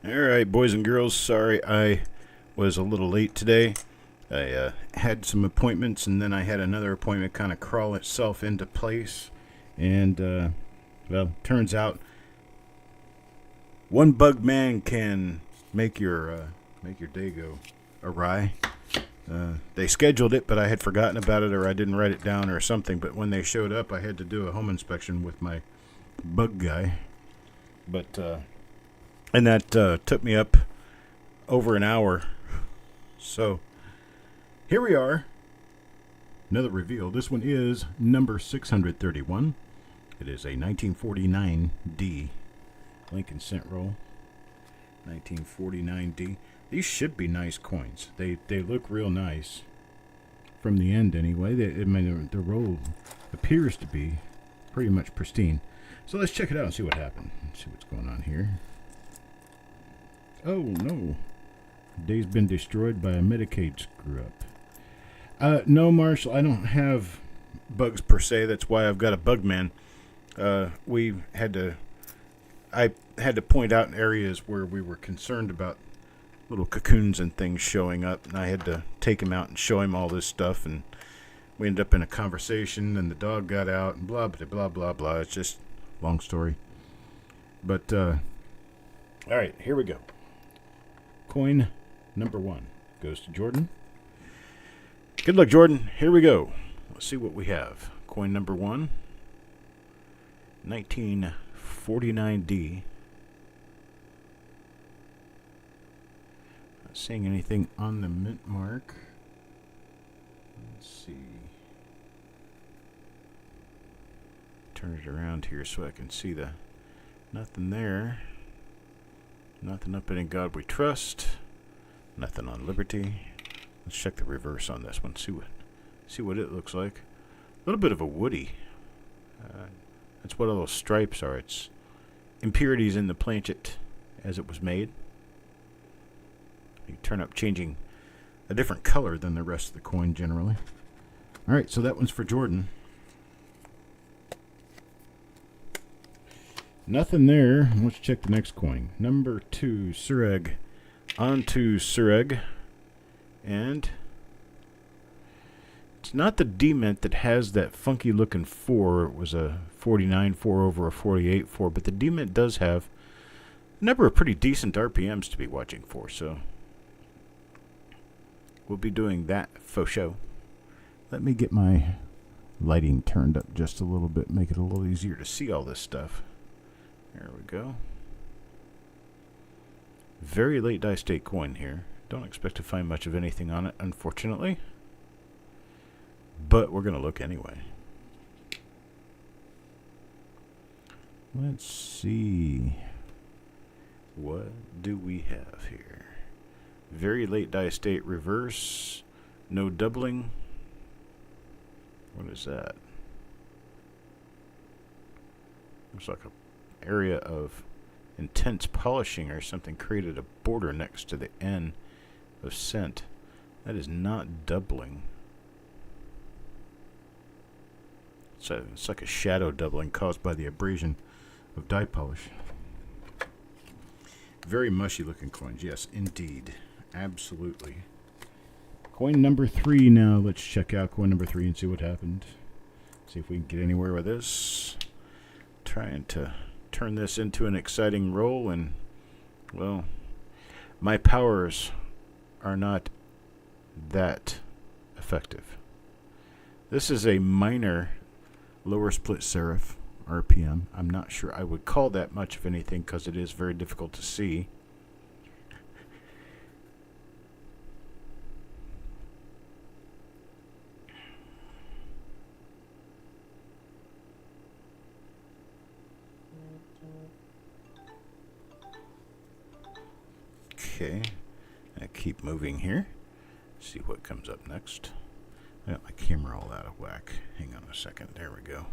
Alright, boys and girls, sorry I was a little late today. I had some appointments and then I had another appointment kind of crawl itself into place. And, well, turns out one bug man can make your day go awry. They scheduled it, but I had forgotten about it or I didn't write it down or something. But when they showed up, I had to do a home inspection with my bug guy. But, and that took me up over an hour. So, here we are. Another reveal. This one is number 631. It is a 1949D Lincoln cent roll. 1949D. These should be nice coins. They look real nice. From the end, anyway. The roll appears to be pretty much pristine. So let's check it out and see what happened. Let's see what's going on here. Oh, no. Day's been destroyed by a Medicaid screw-up. No, Marshall, I don't have bugs per se. That's why I've got a bug man. I had to point out areas where we were concerned about little cocoons and things showing up, and I had to take him out and show him all this stuff, and we ended up in a conversation, and the dog got out, and blah, blah, blah, blah, blah. It's just a long story. But, all right, here we go. Coin number 1 goes to Jordan. Good luck, Jordan. Here we go. Let's see what we have. Coin number 1, 1949D. Not seeing anything on the mint mark. Let's see. Turn it around here so I can see the nothing there. Nothing up in God We Trust. Nothing on Liberty. Let's check the reverse on this one. See what it looks like. A little bit of a woody. That's what all those stripes are. It's impurities in the planchet as it was made. You turn up changing a different color than the rest of the coin generally. All right, so that one's for Jordan. Nothing there. Let's check the next coin. Number 2, Sureg. On to Sureg. And it's not the D-Mint that has that funky looking 4. It was a 49 4 over a 48 4. But the D-Mint does have a number of pretty decent RPMs to be watching for. So we'll be doing that for show. Let me get my lighting turned up just a little bit. Make it a little easier to see all this stuff. There we go. Very late die state coin here. Don't expect to find much of anything on it, unfortunately. But we're going to look anyway. Let's see. What do we have here? Very late die state reverse. No doubling. What is that? Looks like a area of intense polishing or something created a border next to the N of cent. That is not doubling. It's like a shadow doubling caused by the abrasion of die polish. Very mushy looking coins. Yes, indeed. Absolutely. Coin number 3 now. Let's check out coin number 3 and see what happened. See if we can get anywhere with this. Trying to turn this into an exciting roll, and well, my powers are not that effective. This is a minor lower split serif RPM. I'm not sure I would call that much of anything because it is very difficult to see. Okay, I keep moving here. See what comes up next. I got my camera all out of whack. Hang on a second. There we go.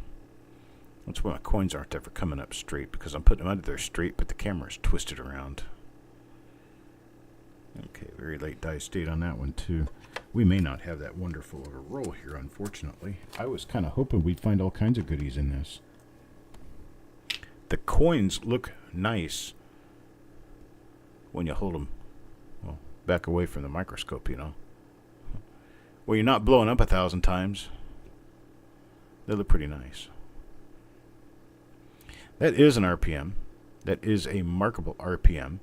That's why my coins aren't ever coming up straight, because I'm putting them under there straight, but the camera's twisted around. Okay, very late die state on that one too. We may not have that wonderful of a roll here, unfortunately. I was kind of hoping we'd find all kinds of goodies in this. The coins look nice. when you hold them, well, back away from the microscope, you know. Well, you're not blowing up 1,000 times. They look pretty nice. That is an RPM. That is a markable RPM.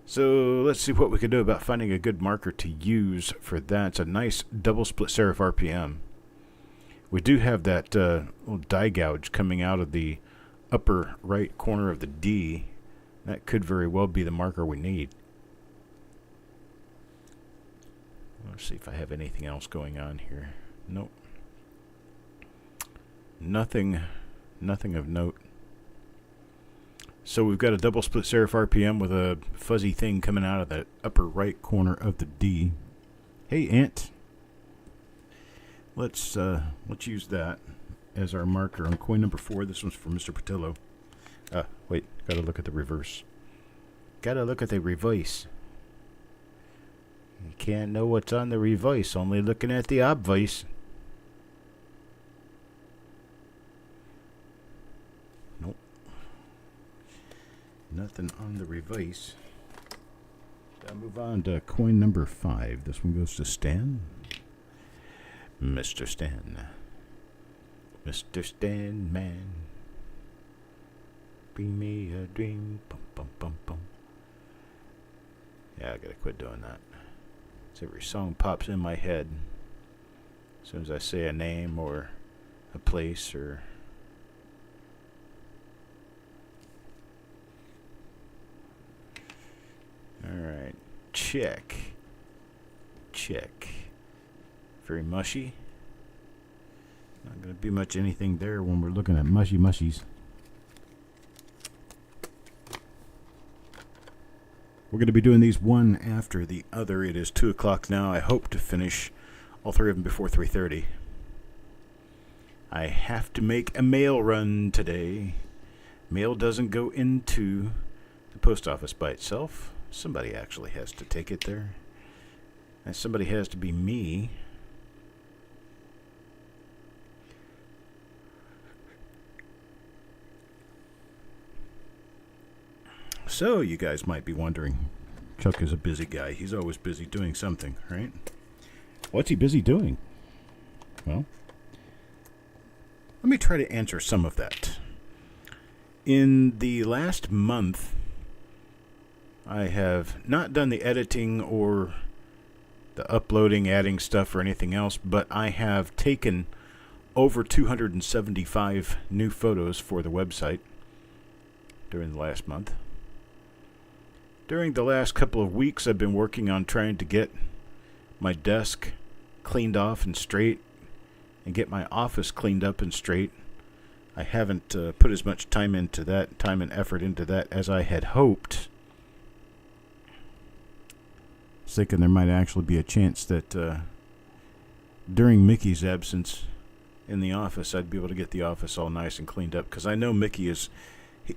So let's see what we can do about finding a good marker to use for that. It's a nice double split serif RPM. We do have that little die gouge coming out of the upper right corner of the D. That could very well be the marker we need. Let's see if I have anything else going on here. Nope. Nothing of note. So we've got a double split serif RPM with a fuzzy thing coming out of the upper right corner of the D. Hey, Ant. Let's use that as our marker on coin number 4. This one's for Mr. Patillo. Wait, gotta look at the reverse. Gotta look at the reverse. You can't know what's on the reverse, only looking at the obverse. Nope. Nothing on the reverse. I'll move on to coin number 5. This one goes to Stan. Mr. Stan. Mr. Stan Man. Bring me a dream. Bum, bum, bum, bum. Yeah, I gotta quit doing that. So every song pops in my head as soon as I say a name or a place or... Alright, check. Check. Very mushy. Not going to be much anything there when we're looking at mushy mushies. We're going to be doing these one after the other. It is 2 o'clock now. I hope to finish all 3 of them before 3:30. I have to make a mail run today. Mail doesn't go into the post office by itself. Somebody actually has to take it there. And somebody has to be me. So, you guys might be wondering, Chuck is a busy guy. He's always busy doing something, right? What's he busy doing? Well, let me try to answer some of that. In the last month, I have not done the editing or the uploading, adding stuff, or anything else, but I have taken over 275 new photos for the website during the last month. During the last couple of weeks, I've been working on trying to get my desk cleaned off and straight and get my office cleaned up and straight. I haven't put as much time into that, time and effort into that as I had hoped. I was thinking there might actually be a chance that during Mickey's absence in the office, I'd be able to get the office all nice and cleaned up, because I know Mickey is...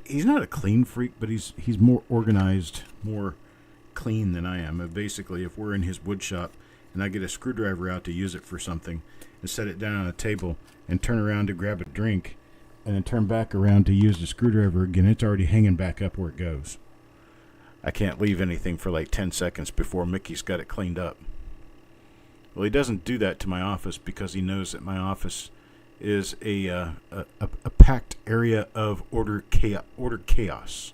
He's not a clean freak, but he's more organized, more clean than I am. Basically, if we're in his wood shop and I get a screwdriver out to use it for something and set it down on a table and turn around to grab a drink and then turn back around to use the screwdriver again, it's already hanging back up where it goes. I can't leave anything for like 10 seconds before Mickey's got it cleaned up. Well, he doesn't do that to my office because he knows that my office is a packed area of ordered chaos.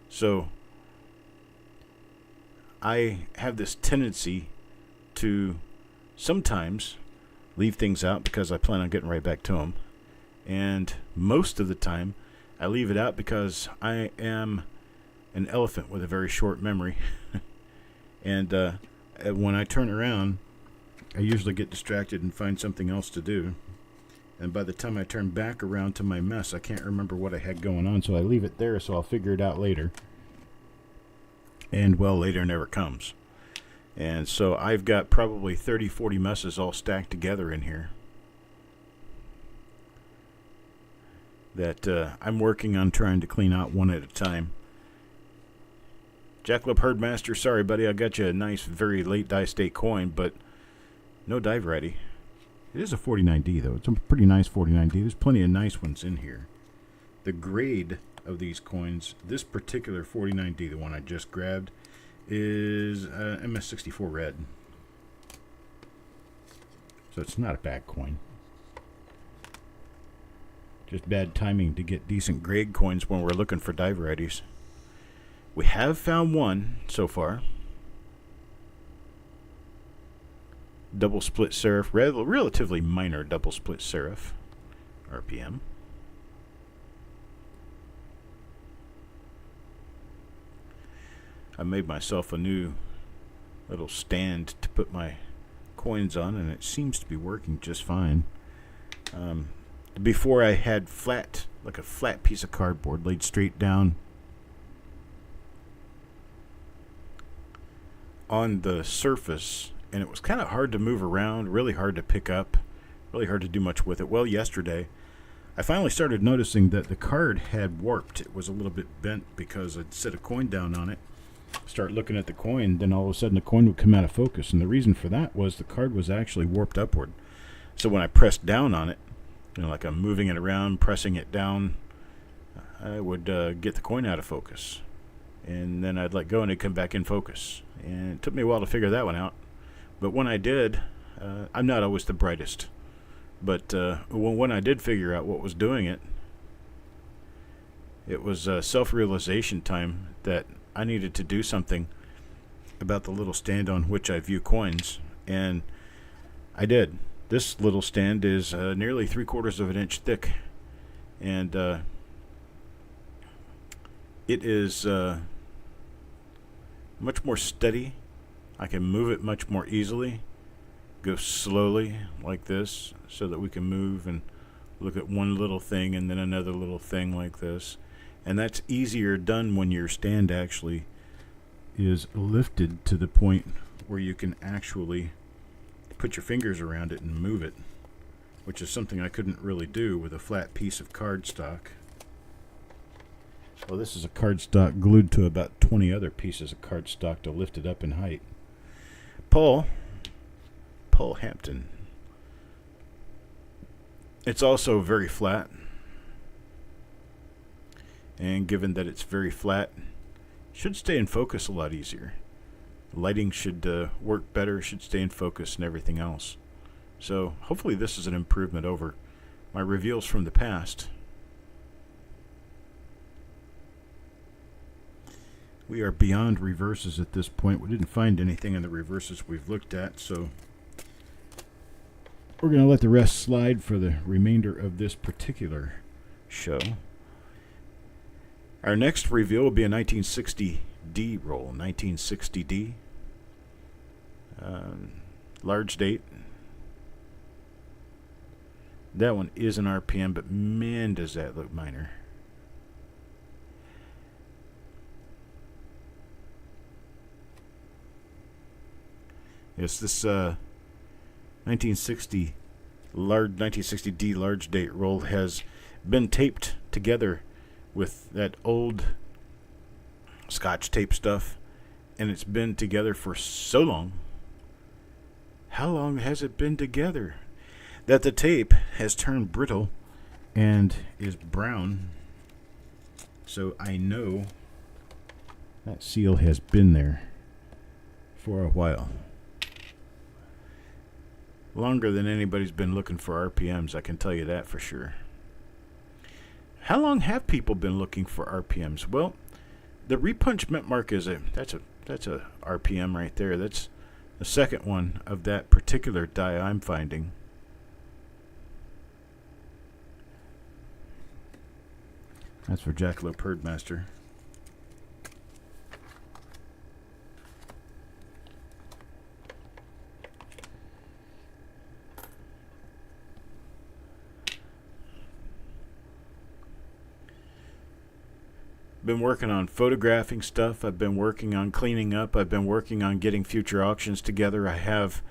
So I have this tendency to sometimes leave things out because I plan on getting right back to them. And most of the time, I leave it out because I am an elephant with a very short memory. And when I turn around, I usually get distracted and find something else to do. And by the time I turn back around to my mess, I can't remember what I had going on, so I leave it there so I'll figure it out later. And, well, later never comes. And so I've got probably 30, 40 messes all stacked together in here that I'm working on trying to clean out one at a time. Jackalope Herdmaster, sorry, buddy, I got you a nice, very late die state coin, but no dive ready. It is a 49D, though. It's a pretty nice 49D. There's plenty of nice ones in here. The grade of these coins, this particular 49D, the one I just grabbed, is MS64 red. So it's not a bad coin. Just bad timing to get decent grade coins when we're looking for die varieties. We have found one so far. Double split serif, relatively minor double split serif RPM. I made myself a new little stand to put my coins on, and it seems to be working just fine. Before I had flat, like a flat piece of cardboard laid straight down on the surface, and it was kind of hard to move around, really hard to pick up, really hard to do much with it. Well, yesterday I finally started noticing that the card had warped. It was a little bit bent because I'd set a coin down on it, start looking at the coin, then all of a sudden the coin would come out of focus, and the reason for that was the card was actually warped upward. So when I pressed down on it, like I'm moving it around, pressing it down, I would get the coin out of focus, and then I'd let go and it'd come back in focus. And it took me a while to figure that one out, but when I did, I'm not always the brightest, but when I did figure out what was doing it, it was self-realization time that I needed to do something about the little stand on which I view coins, and I did. This little stand is nearly 3/4 of an inch thick, and it is much more steady. I can move it much more easily, go slowly like this so that we can move and look at one little thing and then another little thing like this. And that's easier done when your stand actually is lifted to the point where you can actually put your fingers around it and move it, which is something I couldn't really do with a flat piece of cardstock. Well, this is a cardstock glued to about 20 other pieces of cardstock to lift it up in height. Paul Hampton. It's also very flat, and given that it's very flat, should stay in focus a lot easier. Lighting should work better, should stay in focus, and everything else. So hopefully this is an improvement over my reveals from the past. We are beyond reverses at this point. We didn't find anything in the reverses we've looked at, so we're going to let the rest slide for the remainder of this particular show. Our next reveal will be a 1960D roll, 1960D. Large date. That one is an RPM, but man, does that look minor. Yes, this 1960D large date roll has been taped together with that old Scotch tape stuff, and it's been together for so long. How long has it been together? That the tape has turned brittle and is brown. So I know that seal has been there for a while. Longer than anybody's been looking for RPMs, I can tell you that for sure. How long have people been looking for RPMs? Well, the repunch mint mark is that's a RPM right there. That's the second one of that particular die I'm finding. That's for Jackalope Herdmaster. Been working on photographing stuff. I've been working on cleaning up. I've been working on getting future auctions together. I have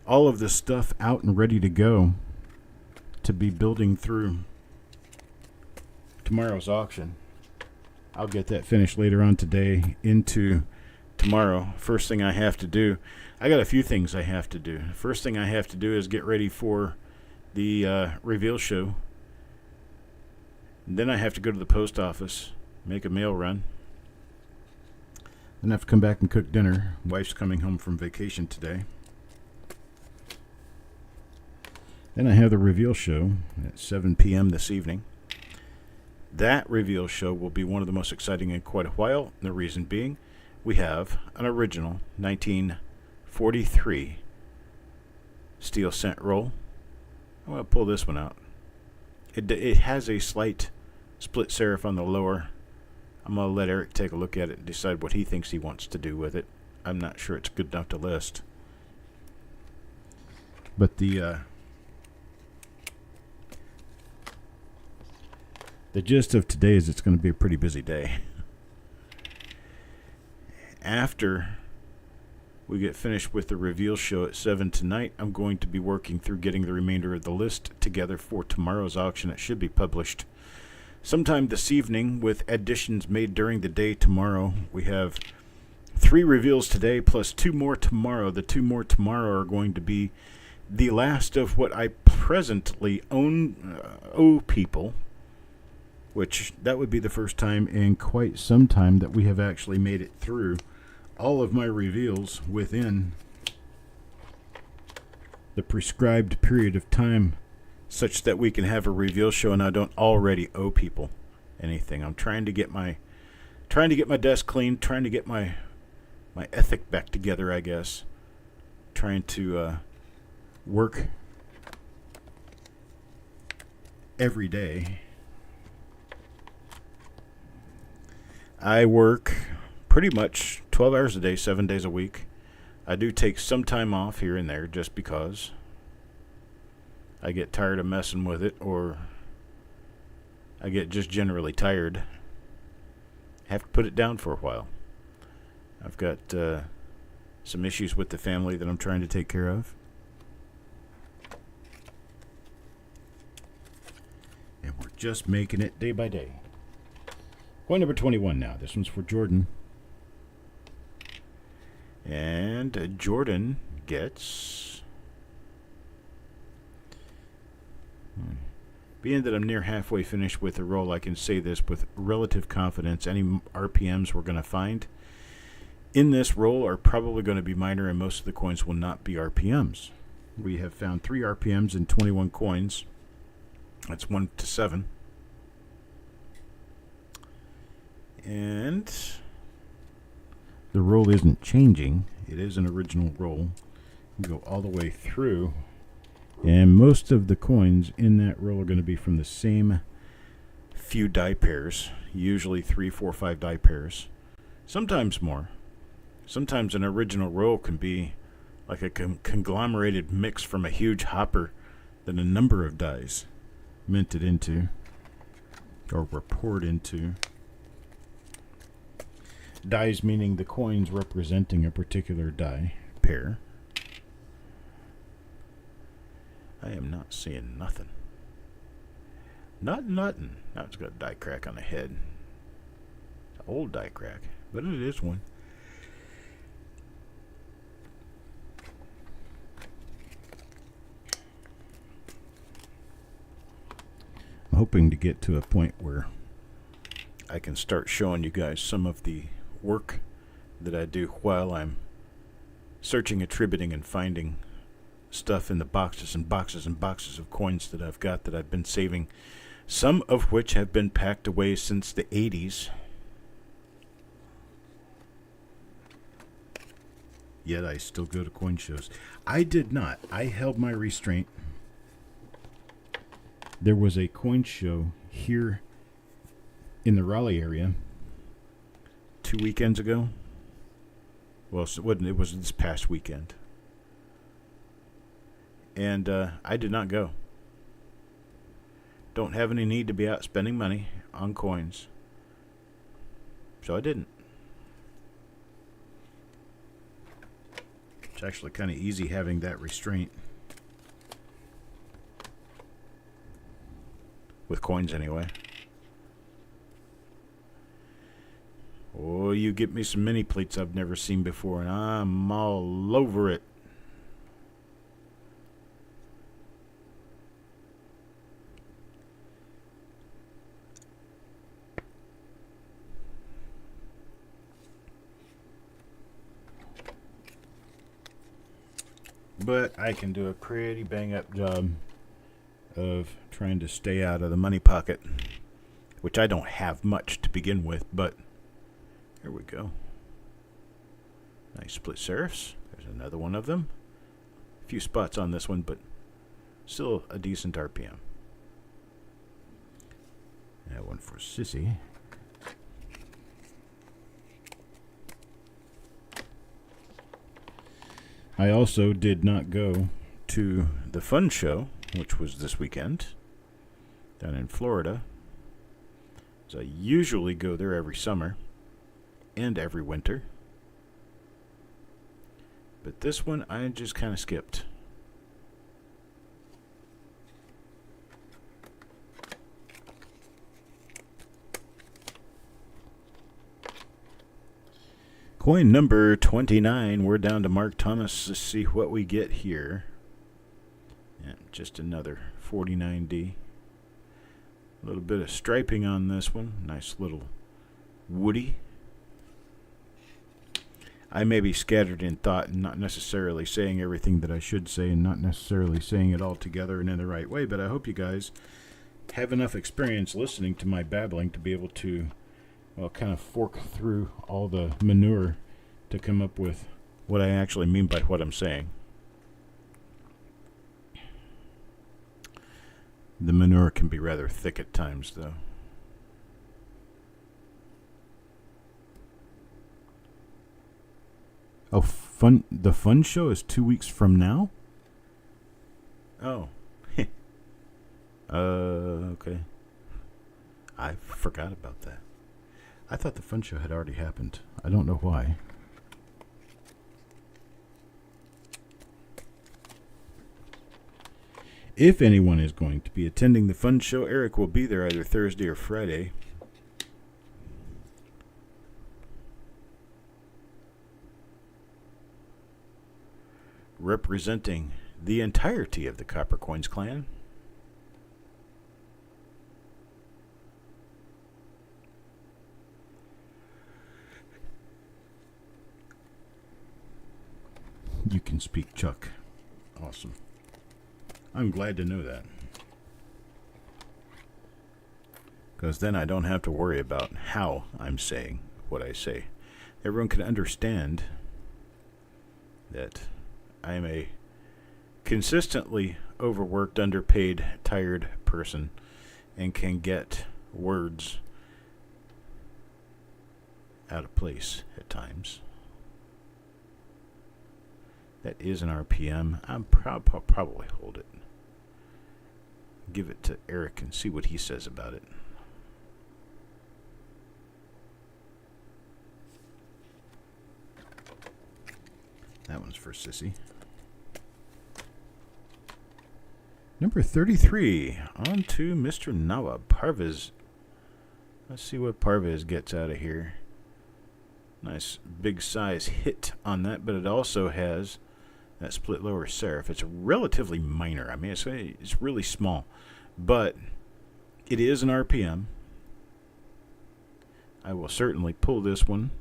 all of this stuff out and ready to go to be building through tomorrow's auction. I'll get that finished later on today into tomorrow. First thing I have to do, I got a few things I have to do. First thing I have to do is get ready for the reveal show. And then I have to go to the post office, make a mail run. Then I have to come back and cook dinner. Wife's coming home from vacation today. Then I have the reveal show at 7 p.m. this evening. That reveal show will be one of the most exciting in quite a while. The reason being, we have an original 1943 steel scent roll. I'm going to pull this one out. It has a slight split serif on the lower. I'm going to let Eric take a look at it and decide what he thinks he wants to do with it. I'm not sure it's good enough to list. But the gist of today is it's going to be a pretty busy day. After we get finished with the reveal show at 7 tonight, I'm going to be working through getting the remainder of the list together for tomorrow's auction. It should be published sometime this evening with additions made during the day tomorrow. We have 3 reveals today plus 2 more tomorrow. The 2 more tomorrow are going to be the last of what I presently owe people, which that would be the first time in quite some time that we have actually made it through all of my reveals within the prescribed period of time, such that we can have a reveal show and I don't already owe people anything. I'm trying to get my desk clean, trying to get my ethic back together, I guess. Trying to work every day. I work pretty much 12 hours a day, 7 days a week. I do take some time off here and there just because I get tired of messing with it, or I get just generally tired. Have to put it down for a while. I've got some issues with the family that I'm trying to take care of. And we're just making it day by day. Coin number 21 now. This one's for Jordan. And Jordan gets... Being that I'm near halfway finished with the roll, I can say this with relative confidence. Any RPMs we're going to find in this roll are probably going to be minor, and most of the coins will not be RPMs. We have found 3 RPMs in 21 coins. That's 1 to 7. And the roll isn't changing. It is an original roll. We go all the way through, and most of the coins in that roll are going to be from the same few die pairs, usually 3, 4, 5 die pairs, sometimes more. Sometimes an original roll can be like a conglomerated mix from a huge hopper that a number of dies minted into or were poured into. Dies meaning the coins representing a particular die pair. I am not seeing nothing. Nothing. Now it's got a die crack on the head. An old die crack, but it is one. I'm hoping to get to a point where I can start showing you guys some of the work that I do while I'm searching, attributing, and finding stuff in the boxes and boxes and boxes of coins that I've got that I've been saving, some of which have been packed away since the 80s. Yet I still go to coin shows. I did not. I held my restraint. There was a coin show here in the Raleigh area 2 weekends ago. Well, it was this past weekend. And I did not go. Don't have any need to be out spending money on coins. So I didn't. It's actually kind of easy having that restraint. With coins anyway. Oh, you get me some mini plates I've never seen before, and I'm all over it. but I can do a pretty bang-up job of trying to stay out of the money pocket, which I don't have much to begin with, but here we go. Nice split serifs. There's another one of them. A few spots on this one, but still a decent RPM. That one for Sissy. I also did not go to the fun show, which was this weekend down in Florida. So I usually go there every summer and every winter. But this one I just kind of skipped. Coin number 29. We're down to Mark Thomas. Let's see what we get here. Yeah, just another 49D. A little bit of striping on this one. Nice little woody. I may be scattered in thought and not necessarily saying everything that I should say and not necessarily saying it all together and in the right way, but I hope you guys have enough experience listening to my babbling to be able to, well, kind of fork through all the manure to come up with what I actually mean by what I'm saying. The manure can be rather thick at times, though. Oh, fun! The fun show is 2 weeks from now? Oh. Okay. I forgot about that. I thought the fun show had already happened. I don't know why. If anyone is going to be attending the fun show, Eric will be there either Thursday or Friday. Representing the entirety of the Copper Coins clan. You can speak Chuck. Awesome. I'm glad to know that. Because then I don't have to worry about how I'm saying what I say. Everyone can understand that I am a consistently overworked, underpaid, tired person and can get words out of place at times. That is an RPM. I'll probably hold it. Give it to Eric and see what he says about it. That one's for Sissy. Number 33. On to Mr. Nawa. Parvez. Let's see what Parvez gets out of here. Nice big size hit on that, but it also has that split lower serif. It's relatively minor. I mean, it's really small, but it is an RPM. I will certainly pull this one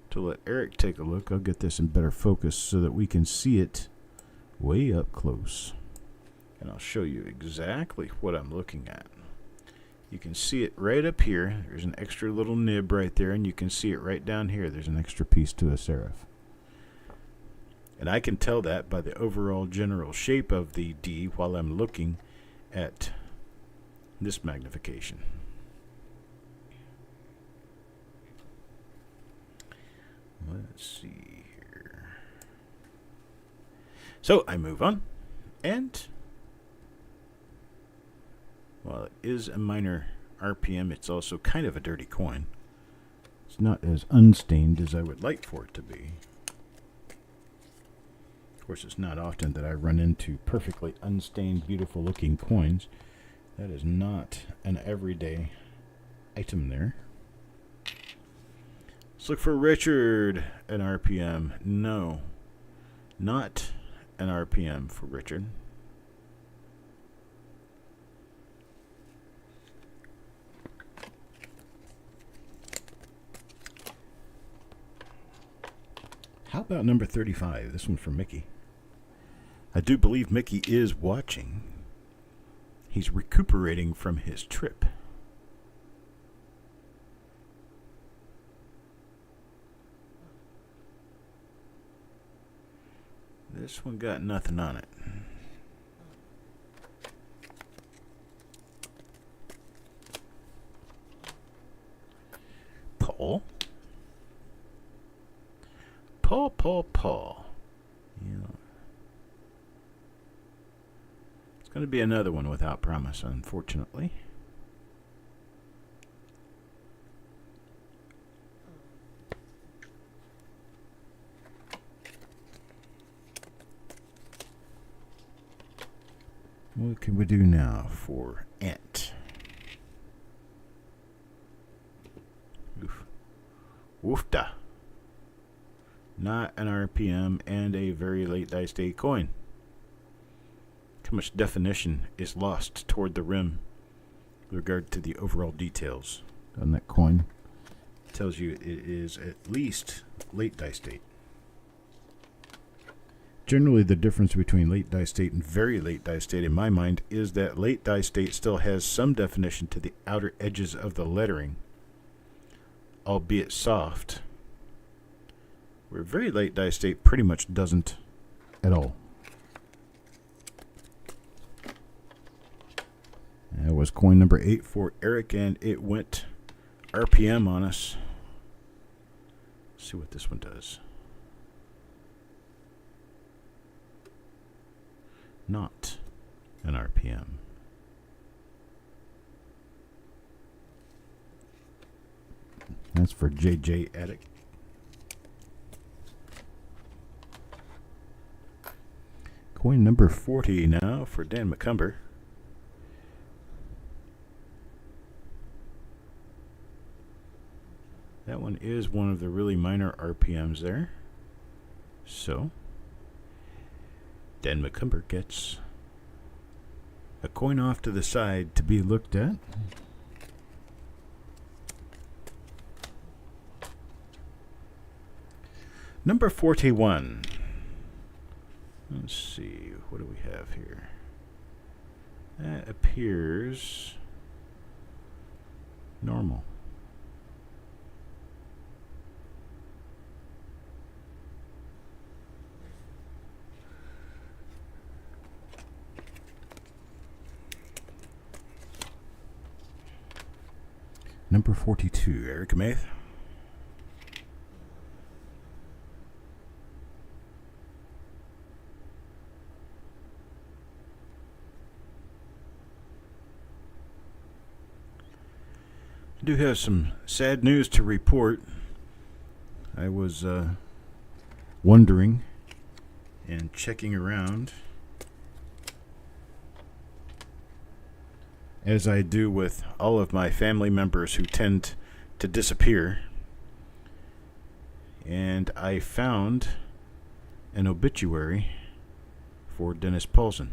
to let Eric take a look. I'll get this in better focus so that we can see it way up close. And I'll show you exactly what I'm looking at. You can see it right up here. There's an extra little nib right there, and you can see it right down here. There's an extra piece to a serif. And I can tell that by the overall general shape of the D while I'm looking at this magnification. Let's see here. So I move on, and while it is a minor RPM, it's also kind of a dirty coin. It's not as unstained as I would like for it to be. Of course, it's not often that I run into perfectly unstained, beautiful looking coins. That is not an everyday item there. Let's look for Richard, an RPM. No, not an RPM for Richard. How about number 35? This one for Mickey. I do believe Mickey is watching. He's recuperating from his trip. This one got nothing on it. Paul. Paul. Yeah. It's going to be another one without promise, unfortunately. What can we do now for Ant? Oof. Woofda. Not an RPM and a very late dice day coin. Too much definition is lost toward the rim with regard to the overall details on that coin. It tells you it is at least late dice date. Generally, the difference between late dice date and very late dice date, in my mind, is that late dice date still has some definition to the outer edges of the lettering, albeit soft, where very late dice date pretty much doesn't at all. That was coin number 8 for Eric, and it went RPM on us. Let's see what this one does. Not an RPM. That's for JJ Addict. Coin number 40 now for Dan McCumber. That one is one of the really minor RPMs there. So Dan McCumber gets a coin off to the side to be looked at. Number 41. Let's see, what do we have here? That appears normal. Number 42, Eric Maith. I do have some sad news to report. I was wondering and checking around, as I do with all of my family members who tend to disappear. And I found an obituary for Dennis Paulson.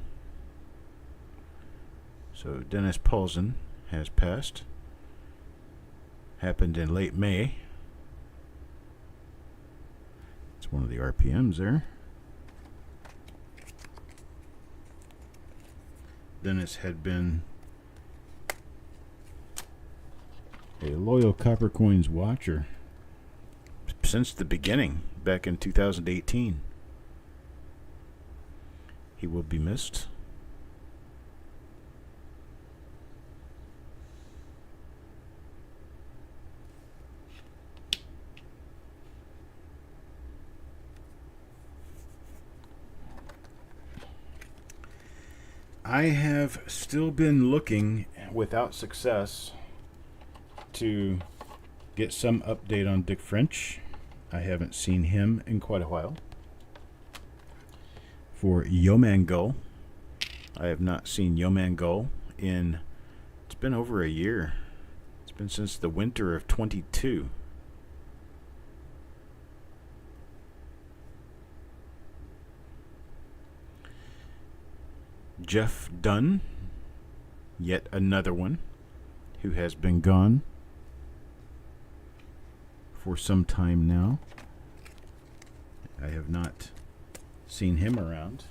So Dennis Paulson has passed. Happened in late May. It's one of the RPMs there. Dennis had been a loyal Copper Coins watcher since the beginning, back in 2018. He will be missed. I have still been looking without success to get some update on Dick French. I haven't seen him in quite a while. For Yeoman Gull, I have not seen Yeoman Gull in, it's been over a year. It's been since the winter of 22. Jeff Dunn, yet another one who has been gone for some time now. I have not seen him around.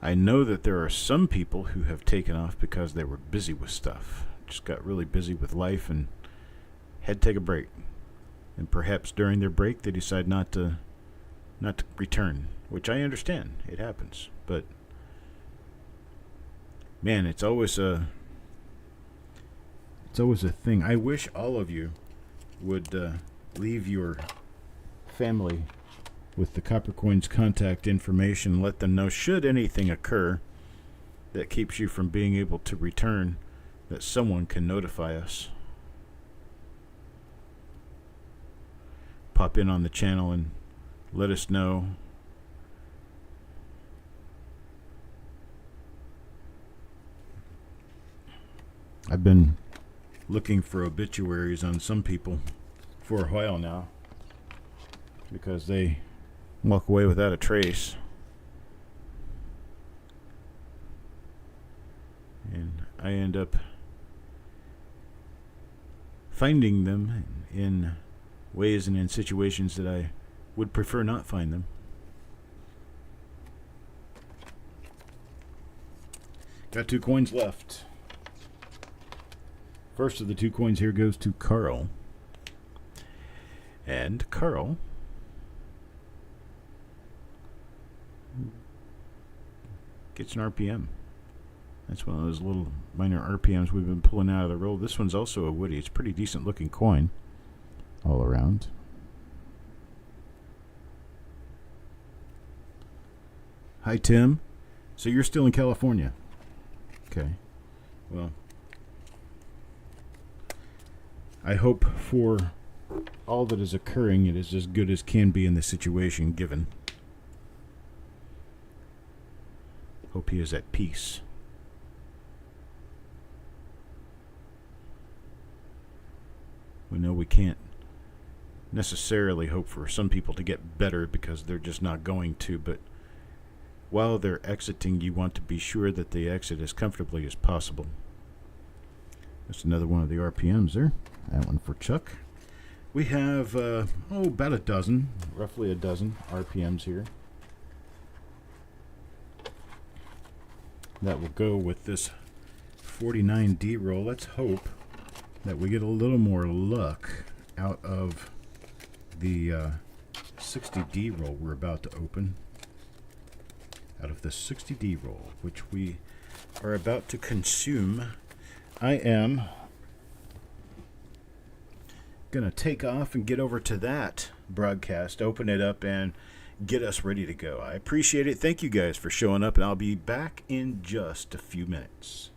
I know that there are some people who have taken off because they were busy with stuff. Just got really busy with life and had to take a break. And perhaps during their break they decide not to return, which I understand. It happens. But man, it's always a thing. I wish all of you would leave your family with the Copper Coins contact information. Let them know should anything occur that keeps you from being able to return, that someone can notify us. Pop in on the channel and let us know. I've been looking for obituaries on some people for a while now because they walk away without a trace. And I end up finding them in ways and in situations that I would prefer not find them. Got 2 coins left. First of the 2 coins here goes to Carl. And Carl gets an RPM. That's one of those little minor RPMs we've been pulling out of the roll. This one's also a Woody. It's a pretty decent looking coin all around. Hi, Tim. So you're still in California? Okay. Well, I hope for all that is occurring, it is as good as can be in the situation given. Hope he is at peace. We know we can't necessarily hope for some people to get better because they're just not going to, but while they're exiting, you want to be sure that they exit as comfortably as possible. That's another one of the RPMs there. That one for Chuck. We have, about a dozen, roughly a dozen RPMs here. That will go with this 49D roll. Let's hope that we get a little more luck out of the 60D roll we're about to open. Out of the 60D roll, which we are about to consume, I am going to take off and get over to that broadcast, open it up, and get us ready to go. I appreciate it. Thank you guys for showing up, and I'll be back in just a few minutes.